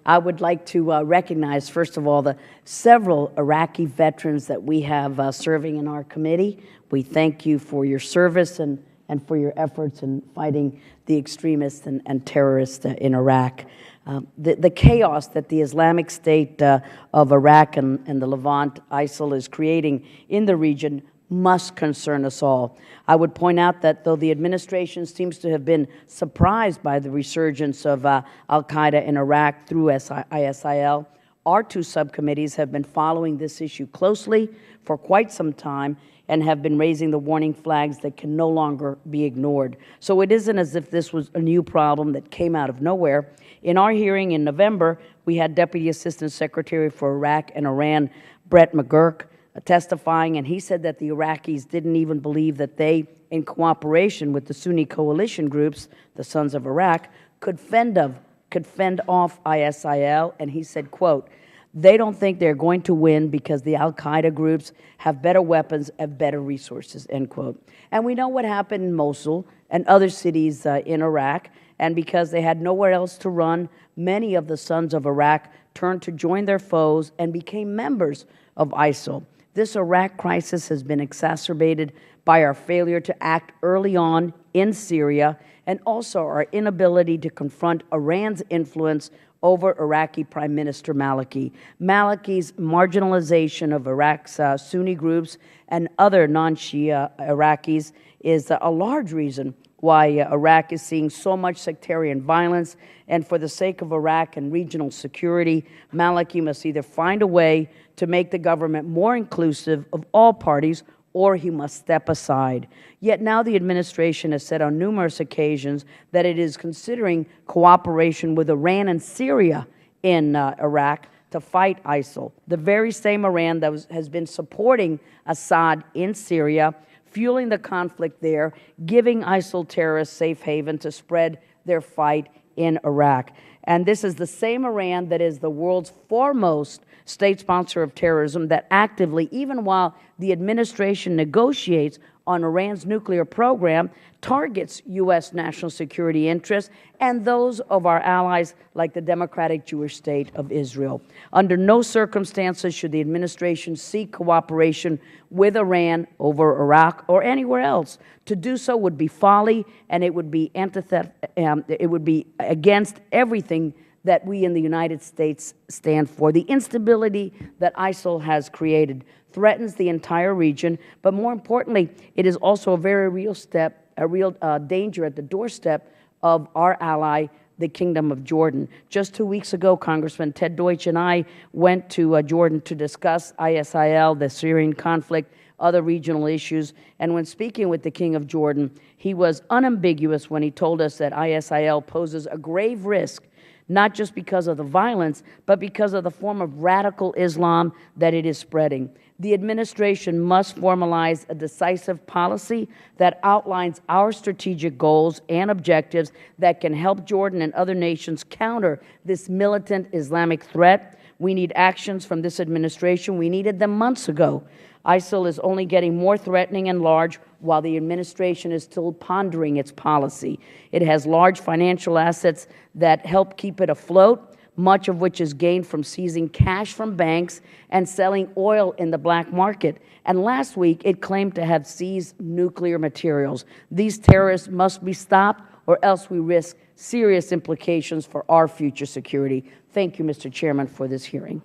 I would like to recognize, first of all, the several Iraqi veterans that we have serving in our committee. We thank you for your service and for your efforts in fighting the extremists and terrorists in Iraq. The chaos that the Islamic State of Iraq and the Levant, ISIL, is creating in the region must concern us all. I would point out that though the administration seems to have been surprised by the resurgence of al-Qaeda in Iraq through ISIL, our two subcommittees have been following this issue closely for quite some time and have been raising the warning flags that can no longer be ignored. So it isn't as if this was a new problem that came out of nowhere. In our hearing in November, we had Deputy Assistant Secretary for Iraq and Iran, Brett McGurk, testifying, and he said that the Iraqis didn't even believe that they, in cooperation with the Sunni coalition groups, the Sons of Iraq, could fend off ISIL, and he said, quote, "They don't think they're going to win because the al-Qaeda groups have better weapons and better resources," end quote. And we know what happened in Mosul and other cities in Iraq, and because they had nowhere else to run, many of the Sons of Iraq turned to join their foes and became members of ISIL. This Iraq crisis has been exacerbated by our failure to act early on in Syria and also our inability to confront Iran's influence over Iraqi Prime Minister Maliki. Maliki's marginalization of Iraq's Sunni groups and other non-Shia Iraqis is a large reason why Iraq is seeing so much sectarian violence, and for the sake of Iraq and regional security, Maliki must either find a way to make the government more inclusive of all parties, or he must step aside. Yet now the administration has said on numerous occasions that it is considering cooperation with Iran and Syria in Iraq to fight ISIL, the very same Iran that has been supporting Assad in Syria, fueling the conflict there, giving ISIL terrorists safe haven to spread their fight in Iraq. And this is the same Iran that is the world's foremost state sponsor of terrorism that actively, even while the administration negotiates on Iran's nuclear program, targets U.S. national security interests and those of our allies like the Democratic Jewish State of Israel. Under no circumstances should the administration seek cooperation with Iran over Iraq or anywhere else. To do so would be folly, and it would be against everything that we in the United States stand for. The instability that ISIL has created threatens the entire region, but more importantly, it is also a very real danger at the doorstep of our ally, the Kingdom of Jordan. Just 2 weeks ago, Congressman Ted Deutsch and I went to Jordan to discuss ISIL, the Syrian conflict, other regional issues, and when speaking with the King of Jordan, he was unambiguous when he told us that ISIL poses a grave risk, not just because of the violence, but because of the form of radical Islam that it is spreading. The administration must formalize a decisive policy that outlines our strategic goals and objectives that can help Jordan and other nations counter this militant Islamic threat. We need actions from this administration. We needed them months ago. ISIL is only getting more threatening and large while the administration is still pondering its policy. It has large financial assets that help keep it afloat, much of which is gained from seizing cash from banks and selling oil in the black market. And last week, it claimed to have seized nuclear materials. These terrorists must be stopped, or else we risk serious implications for our future security. Thank you, Mr. Chairman, for this hearing.